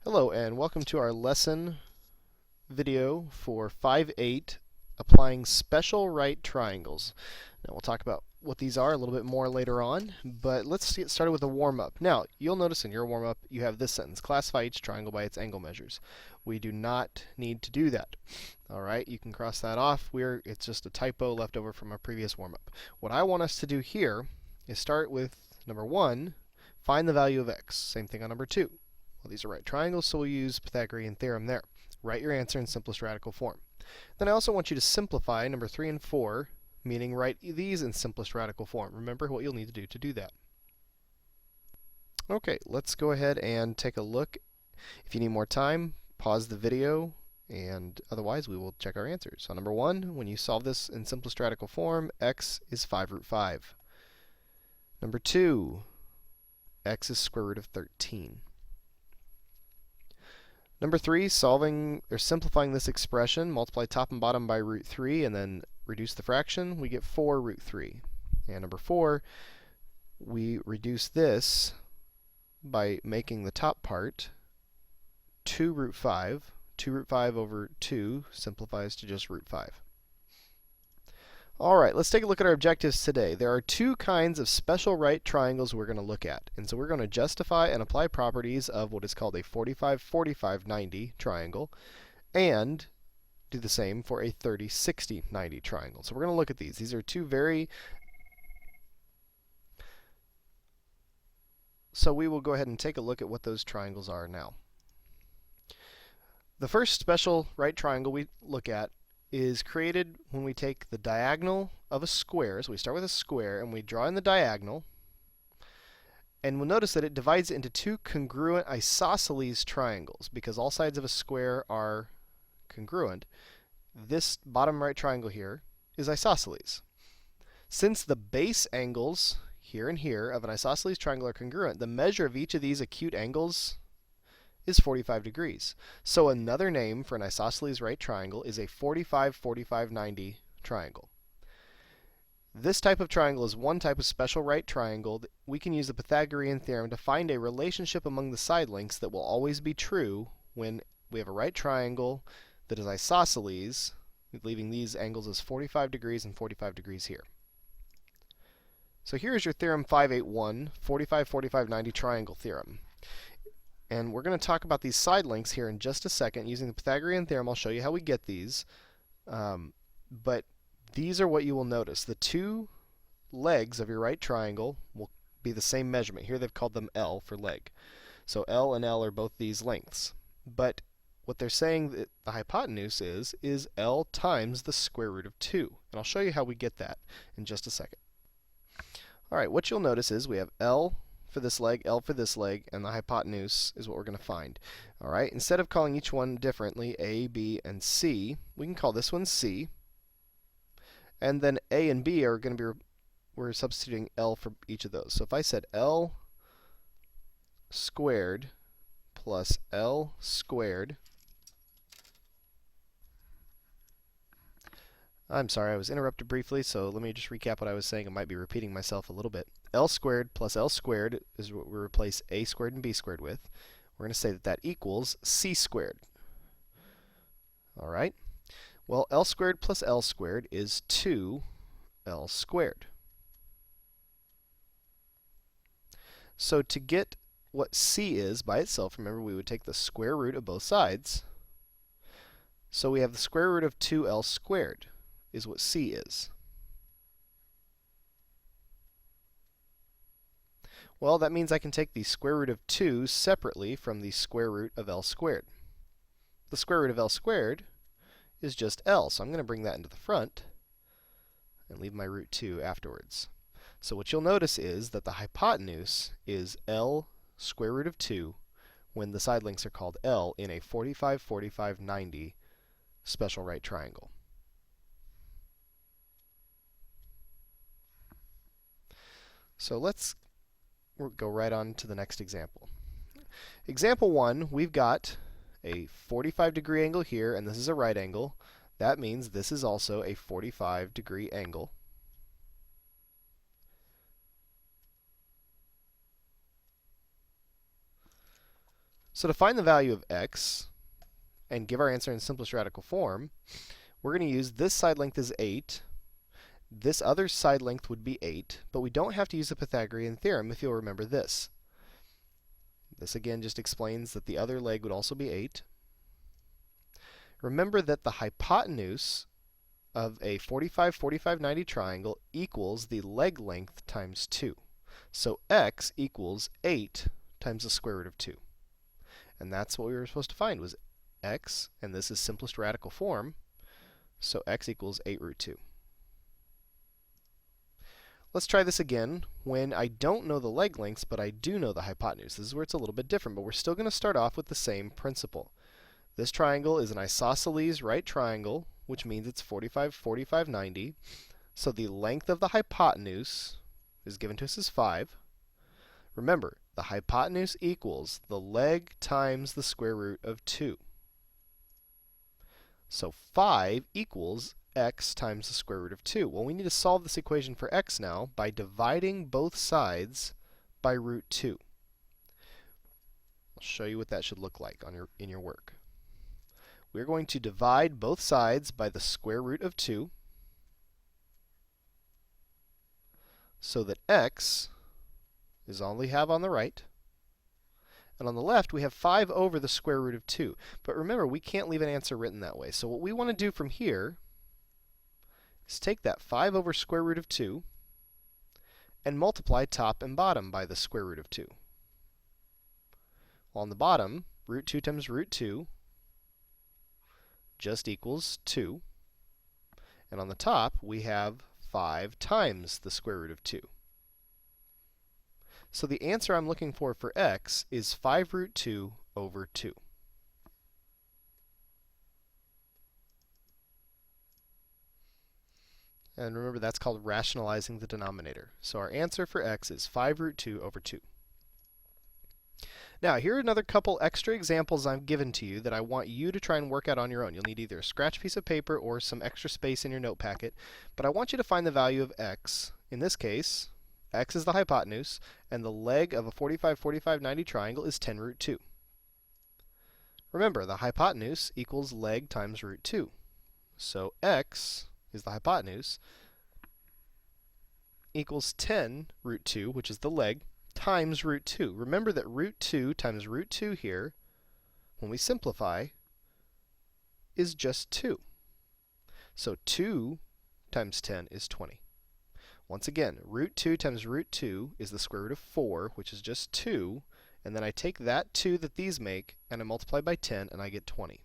Hello and welcome to our lesson video for 5-8, applying special right triangles. Now we'll talk about what these are a little bit more later on, but let's get started with a warm-up. Now you'll notice in your warm-up you have this sentence: classify each triangle by its angle measures. We do not need to do that. Alright, you can cross that off. It's just a typo left over from a previous warm-up. What I want us to do here is start with number 1, find the value of x. Same thing on number 2. Well, these are right triangles, so we'll use Pythagorean theorem there. Write your answer in simplest radical form. Then I also want you to simplify number 3 and 4, meaning write these in simplest radical form. Remember what you'll need to do that. Okay, let's go ahead and take a look. If you need more time, pause the video, and otherwise we will check our answers. So number 1, when you solve this in simplest radical form, x is 5 root 5. Number 2, x is square root of 13. Number 3, solving or simplifying this expression, multiply top and bottom by root 3 and then reduce the fraction, we get 4 root 3. And number 4, we reduce this by making the top part 2 root 5. 2 root 5 over 2 simplifies to just root 5. Alright, let's take a look at our objectives today. There are 2 kinds of special right triangles we're going to look at. And so we're going to justify and apply properties of what is called a 45-45-90 triangle, and do the same for a 30-60-90 triangle. So we're going to look at these. These are 2 very... So we will go ahead and take a look at what those triangles are now. The first special right triangle we look at is created when we take the diagonal of a square. So we start with a square and we draw in the diagonal, and we'll notice that it divides it into 2 congruent isosceles triangles. Because all sides of a square are congruent, this bottom right triangle here is isosceles. Since the base angles here and here of an isosceles triangle are congruent, the measure of each of these acute angles is 45 degrees. So another name for an isosceles right triangle is a 45-45-90 triangle. This type of triangle is one type of special right triangle that we can use the Pythagorean theorem to find a relationship among the side lengths that will always be true when we have a right triangle that is isosceles, leaving these angles as 45 degrees and 45 degrees here. So here is your theorem 581, 45-45-90 triangle theorem. And we're going to talk about these side lengths here in just a second. Using the Pythagorean theorem, I'll show you how we get these. But these are what you will notice. The 2 legs of your right triangle will be the same measurement. Here they've called them L for leg. So L and L are both these lengths. But what they're saying that the hypotenuse is L times the square root of 2. And I'll show you how we get that in just a second. All right, what you'll notice is we have L for this leg, L for this leg, and the hypotenuse is what we're going to find. All right, instead of calling each one differently, A, B, and C, we can call this one C. And then A and B are going to be, we're substituting L for each of those. So if I said L squared plus L squared, I'm sorry, I was interrupted briefly, so let me just recap what I was saying. I might be repeating myself a little bit. L squared plus L squared is what we replace A squared and B squared with. We're going to say that that equals C squared. All right. Well, L squared plus L squared is 2L squared. So to get what C is by itself, remember we would take the square root of both sides. So we have the square root of 2L squared is what C is. Well, that means I can take the square root of 2 separately from the square root of L squared. The square root of L squared is just L, so I'm going to bring that into the front and leave my root 2 afterwards. So what you'll notice is that the hypotenuse is L square root of 2 when the side lengths are called L in a 45-45-90 special right triangle. So let's go right on to the next example. Example 1, we've got a 45-degree angle here, and this is a right angle. That means this is also a 45-degree angle. So to find the value of x and give our answer in simplest radical form, we're going to use this side length is 8. This other side length would be 8, but we don't have to use the Pythagorean theorem if you'll remember this. This again just explains that the other leg would also be 8. Remember that the hypotenuse of a 45, 45, 90 triangle equals the leg length times 2. So x equals 8 times the square root of 2. And that's what we were supposed to find, was x, and this is simplest radical form, so x equals 8 root 2. Let's try this again when I don't know the leg lengths, but I do know the hypotenuse. This is where it's a little bit different, but we're still going to start off with the same principle. This triangle is an isosceles right triangle, which means it's 45, 45, 90. So the length of the hypotenuse is given to us as 5. Remember, the hypotenuse equals the leg times the square root of 2. So 5 equals x times the square root of 2. Well, we need to solve this equation for x now by dividing both sides by root 2. I'll show you what that should look like in your work. We're going to divide both sides by the square root of 2 so that x is all we have on the right. And on the left, we have 5 over the square root of 2. But remember, we can't leave an answer written that way. So what we want to do from here is take that 5 over square root of 2 and multiply top and bottom by the square root of 2. Well, on the bottom, root 2 times root 2 just equals 2. And on the top, we have 5 times the square root of 2. So the answer I'm looking for x is 5 root 2 over 2. And remember, that's called rationalizing the denominator. So our answer for x is 5 root 2 over 2. Now, here are another couple extra examples I've given to you that I want you to try and work out on your own. You'll need either a scratch piece of paper or some extra space in your note packet. But I want you to find the value of x. In this case, x is the hypotenuse, and the leg of a 45, 45, 90 triangle is 10 root 2. Remember, the hypotenuse equals leg times root 2. So x is the hypotenuse, equals 10 root 2, which is the leg, times root 2. Remember that root 2 times root 2 here, when we simplify, is just 2. So 2 times 10 is 20. Once again, root 2 times root 2 is the square root of 4, which is just 2. And then I take that 2 that these make, and I multiply by 10, and I get 20.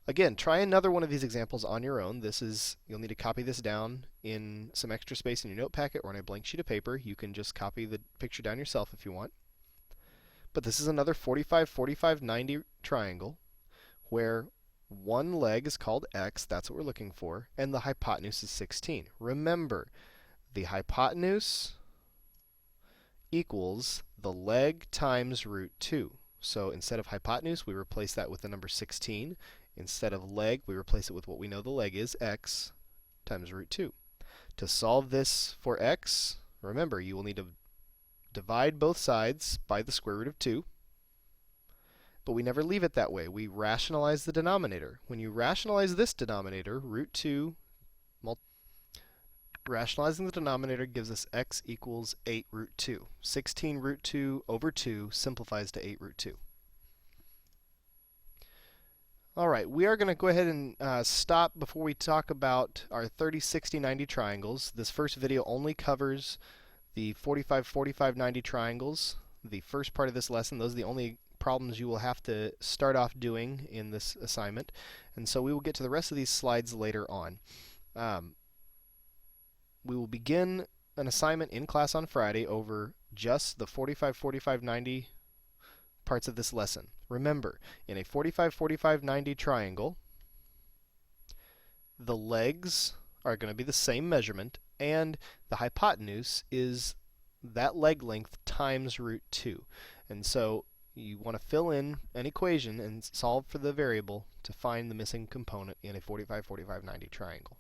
Again, try another one of these examples on your own. You'll need to copy this down in some extra space in your note packet or on a blank sheet of paper. You can just copy the picture down yourself if you want. But this is another 45, 45, 90 triangle where one leg is called x, that's what we're looking for, and the hypotenuse is 16. Remember, the hypotenuse equals the leg times root 2. So instead of hypotenuse, we replace that with the number 16. Instead of leg, we replace it with what we know the leg is, x times root 2. To solve this for x, remember, you will need to divide both sides by the square root of 2. But we never leave it that way. We rationalize the denominator. When you rationalize this denominator, root 2, rationalizing the denominator gives us x equals 8 root 2. 16 root 2 over 2 simplifies to 8 root 2. All right, we are going to go ahead and stop before we talk about our 30, 60, 90 triangles. This first video only covers the 45, 45, 90 triangles. The first part of this lesson, those are the only problems you will have to start off doing in this assignment. And so we will get to the rest of these slides later on. We will begin an assignment in class on Friday over just the 45, 45, 90 parts of this lesson. Remember, in a 45, 45, 90 triangle, the legs are going to be the same measurement, and the hypotenuse is that leg length times root 2. And so you want to fill in an equation and solve for the variable to find the missing component in a 45, 45, 90 triangle.